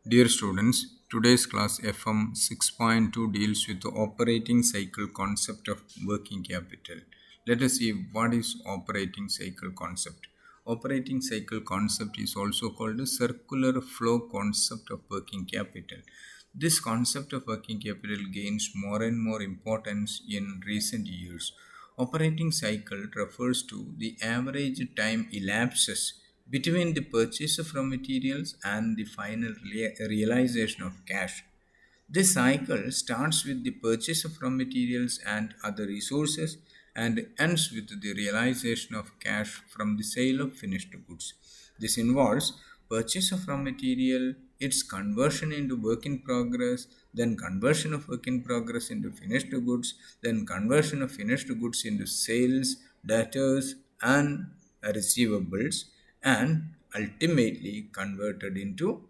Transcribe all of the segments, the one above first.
Dear students, today's class FM 6.2 deals with the operating cycle concept of working capital. Let us see what is operating cycle concept. Operating cycle concept is also called the circular flow concept of working capital. This concept of working capital gains more and more importance in recent years. Operating cycle refers to the average time elapses between the purchase of raw materials and the final realization of cash. This cycle starts with the purchase of raw materials and other resources and ends with the realization of cash from the sale of finished goods. This involves purchase of raw material, its conversion into work in progress, then conversion of work in progress into finished goods, then conversion of finished goods into sales, debtors, and receivables, and ultimately converted into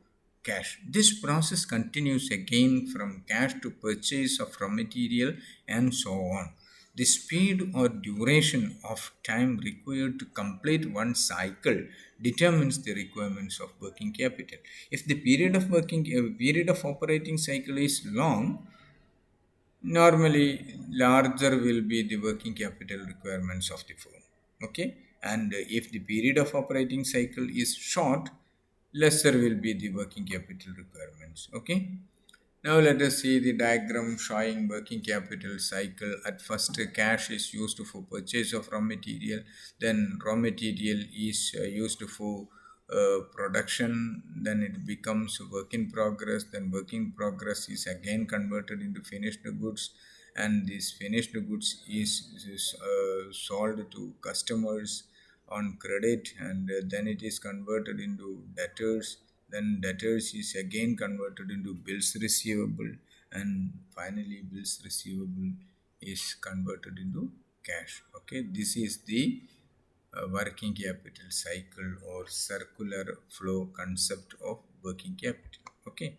cash. This process continues again from cash to purchase of raw material and so on. The speed or duration of time required to complete one cycle determines the requirements of working capital. If the period of operating cycle is long, normally larger will be the working capital requirements of the firm. Okay, and if the period of operating cycle is short, lesser will be the working capital requirements. Okay, now let us see the diagram showing working capital cycle. At first, cash is used for purchase of raw material. Then raw material is used for production. Then it becomes work in progress. Then work in progress is again converted into finished goods. And this finished goods is sold to customers on credit, and then it is converted into debtors, then debtors is again converted into bills receivable, and finally bills receivable is converted into cash. Okay, this is the working capital cycle or circular flow concept of working capital. Okay,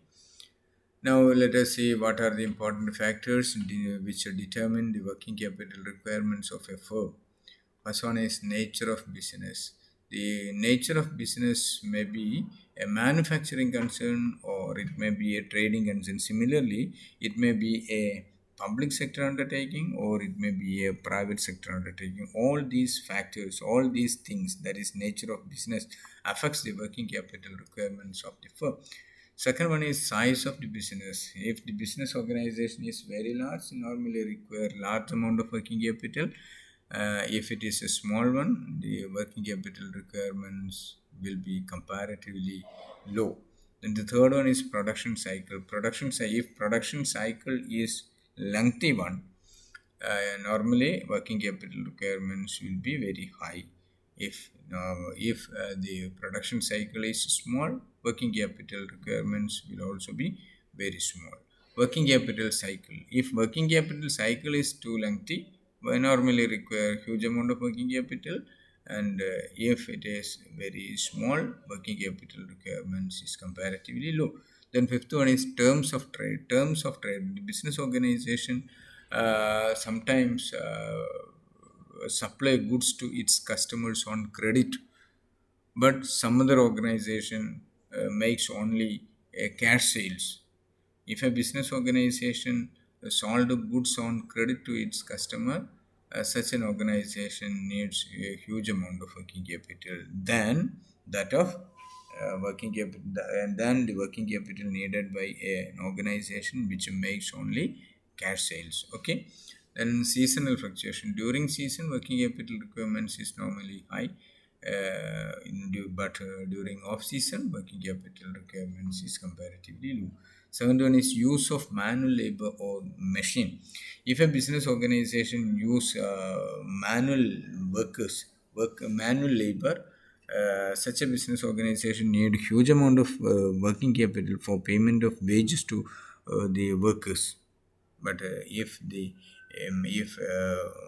now let us see what are the important factors which determine the working capital requirements of a firm. First one is nature of business. The nature of business may be a manufacturing concern or it may be a trading concern. Similarly, it may be a public sector undertaking or it may be a private sector undertaking. All these factors, all these things, that is nature of business, affects the working capital requirements of the firm. Second one is size of the business. If the business organization is very large, normally require large amount of working capital. If it is a small one, the working capital requirements will be comparatively low. Then the third one is production cycle. If production cycle is lengthy one, normally working capital requirements will be very high. If the production cycle is small, working capital requirements will also be very small. Working capital cycle. If working capital cycle is too lengthy, we normally require huge amount of working capital, and if it is very small, working capital requirements is comparatively low. Then fifth one is terms of trade. Terms of trade. The business organization sometimes supply goods to its customers on credit, but some other organization makes only cash sales. If a business organization sold goods on credit to its customer, such an organization needs a huge amount of working capital than that of working capital, and then the working capital needed by an organization which makes only cash sales. Okay, then seasonal fluctuation. During season, working capital requirements is normally high, but during off season, working capital requirements is comparatively low. Seventh one is use of manual labor or machine. If a business organization use manual labor, such a business organization need huge amount of working capital for payment of wages to the workers. But if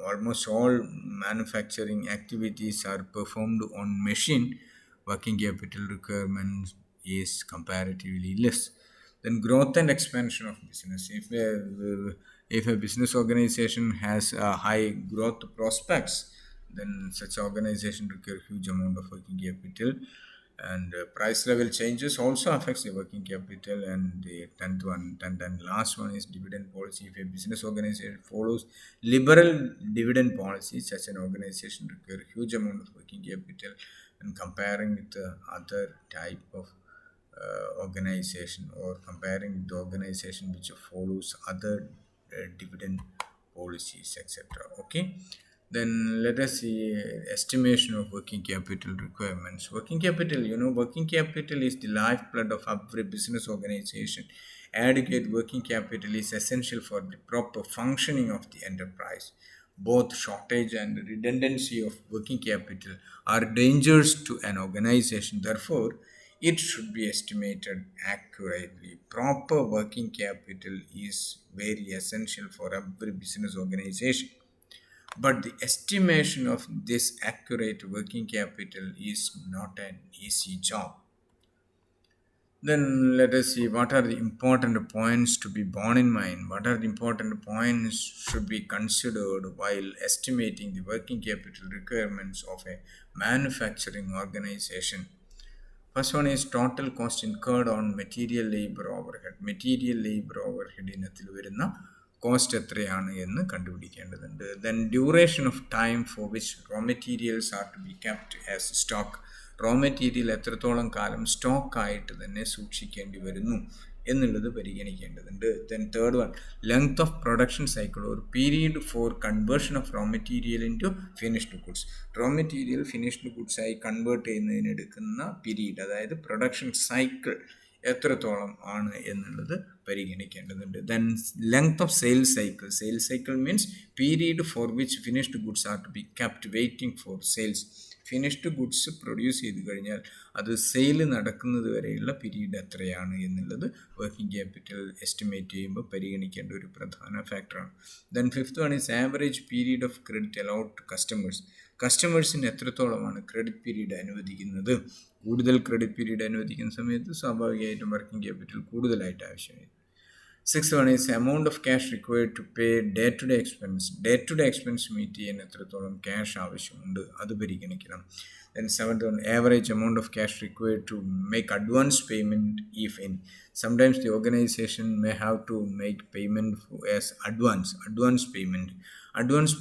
almost all manufacturing activities are performed on machine, working capital requirements is comparatively less. Then growth and expansion of business. If a business organization has high growth prospects, then such organization require huge amount of working capital. And price level changes also affects the working capital. And the 10th and last one is dividend policy. If a business organization follows liberal dividend policy, such an organization require huge amount of working capital. And comparing with the other type of organization, or comparing with the organization which follows other dividend policies, etc. Okay, then let us see estimation of working capital requirements. Working capital, working capital is the lifeblood of every business organization. Adequate working capital is essential for the proper functioning of the enterprise. Both shortage and redundancy of working capital are dangers to an organization. Therefore, it should be estimated accurately. Proper working capital is very essential for every business organization. But the estimation of this accurate working capital is not an easy job. Then let us see what are the important points to be borne in mind. What are the important points should be considered while estimating the working capital requirements of a manufacturing organization. First one is total cost incurred on material labor overhead. Material labor overhead ഇനത്തിൽ വരുന്ന cost എത്രയാണ് എന്ന് കണ്ടുപിടിക്കേണ്ടതുണ്ട്. Then duration of time for which raw materials are to be kept as stock. Raw material എത്രത്തോളം കാലം സ്റ്റോക്കായിട്ട് തന്നെ സൂക്ഷിക്കേണ്ടി വരുന്നു എന്നുള്ളത് പരിഗണിക്കേണ്ടതുണ്ട്. Then third one, length of production cycle ഒരു period for conversion of raw material into finished goods. Raw material finished goods ആയി കൺവേർട്ട് ചെയ്യുന്നതിന് എടുക്കുന്ന പീരീഡ്, അതായത് പ്രൊഡക്ഷൻ സൈക്കിൾ എത്രത്തോളം ആണ് എന്നുള്ളത് പരിഗണിക്കേണ്ടതുണ്ട്. Then length of sales cycle. Sales cycle means period for which finished goods are to be kept waiting for sales. Finished goods produce ചെയ്ത് കഴിഞ്ഞാൽ അത് സെയിൽ നടക്കുന്നത് വരെയുള്ള പീരീഡ് എത്രയാണ് എന്നുള്ളത് വർക്കിംഗ് ക്യാപിറ്റൽ എസ്റ്റിമേറ്റ് ചെയ്യുമ്പോൾ പരിഗണിക്കേണ്ട ഒരു പ്രധാന ഫാക്ടറാണ്. Then fifth one is average period of credit allowed to customers. കസ്റ്റമേഴ്സിന് എത്രത്തോളമാണ് ക്രെഡിറ്റ് പീരീഡ് അനുവദിക്കുന്നത്. കൂടുതൽ ക്രെഡിറ്റ് പീരീഡ് അനുവദിക്കുന്ന സമയത്ത് സ്വാഭാവികമായിട്ടും വർക്കിംഗ് ക്യാപിറ്റൽ കൂടുതലായിട്ട് ആവശ്യമായി. Six one is amount of cash required to pay day to day expense. Day to day expense meet ചെയ്യാൻ എത്രത്തോളം ക്യാഷ് ആവശ്യമുണ്ട് അത് പരിഗണിക്കണം. Then seventh one, average amount of cash required to make advance payment if any. Sometimes the organization may have to make payment as advance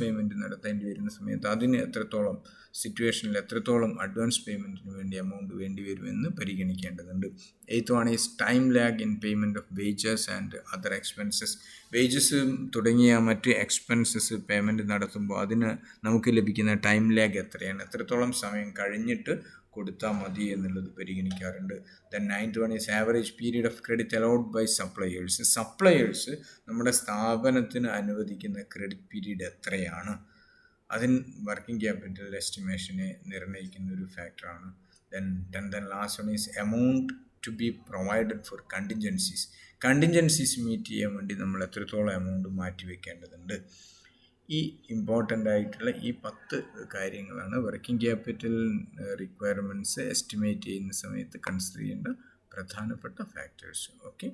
payment നടത്തേണ്ടി വരുന്ന സമയത്ത് അതിന് എത്രത്തോളം സിറ്റുവേഷനിൽ എത്രത്തോളം അഡ്വാൻസ് പേയ്മെൻറ്റിന് വേണ്ടി എമൗണ്ട് വേണ്ടി വരുമെന്ന് പരിഗണിക്കേണ്ടതുണ്ട്. Eighth one is time lag in payment of wages and other expenses. Wages തുടങ്ങിയ മറ്റ് എക്സ്പെൻസസ് പേയ്മെൻറ്റ് നടത്തുമ്പോൾ അതിന് നമുക്ക് ലഭിക്കുന്ന ടൈം ലാഗ് എത്രയാണ്, എത്രത്തോളം സമയം കഴിഞ്ഞിട്ട് കൊടുത്താൽ മതി എന്നുള്ളത് പരിഗണിക്കാറുണ്ട്. Then ninth one is average period of credit allowed by suppliers. Suppliers നമ്മുടെ സ്ഥാപനത്തിന് അനുവദിക്കുന്ന ക്രെഡിറ്റ് പീരീഡ് എത്രയാണ്, അതിന് വർക്കിംഗ് ക്യാപിറ്റൽ എസ്റ്റിമേഷനെ നിർണ്ണയിക്കുന്ന ഒരു ഫാക്ടറാണ്. Then last one is amount to be provided for contingencies. Contingencies meet ചെയ്യാൻ വേണ്ടി നമ്മൾ എത്രത്തോളം എമൗണ്ട് മാറ്റി വയ്ക്കേണ്ടതുണ്ട്. ഈ ഇമ്പോർട്ടൻ്റ് ആയിട്ടുള്ള ഈ 10 കാര്യങ്ങളാണ് വർക്കിംഗ് ക്യാപിറ്റൽ റിക്വയർമെൻറ്റ്സ് എസ്റ്റിമേറ്റ് ചെയ്യുന്ന സമയത്ത് കൺസിഡർ ചെയ്യേണ്ട പ്രധാനപ്പെട്ട ഫാക്ടേഴ്സ്. ഓക്കെ,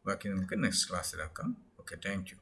ബാക്കി നമുക്ക് നെക്സ്റ്റ് ക്ലാസ്സിലാക്കാം. Okay, thank U.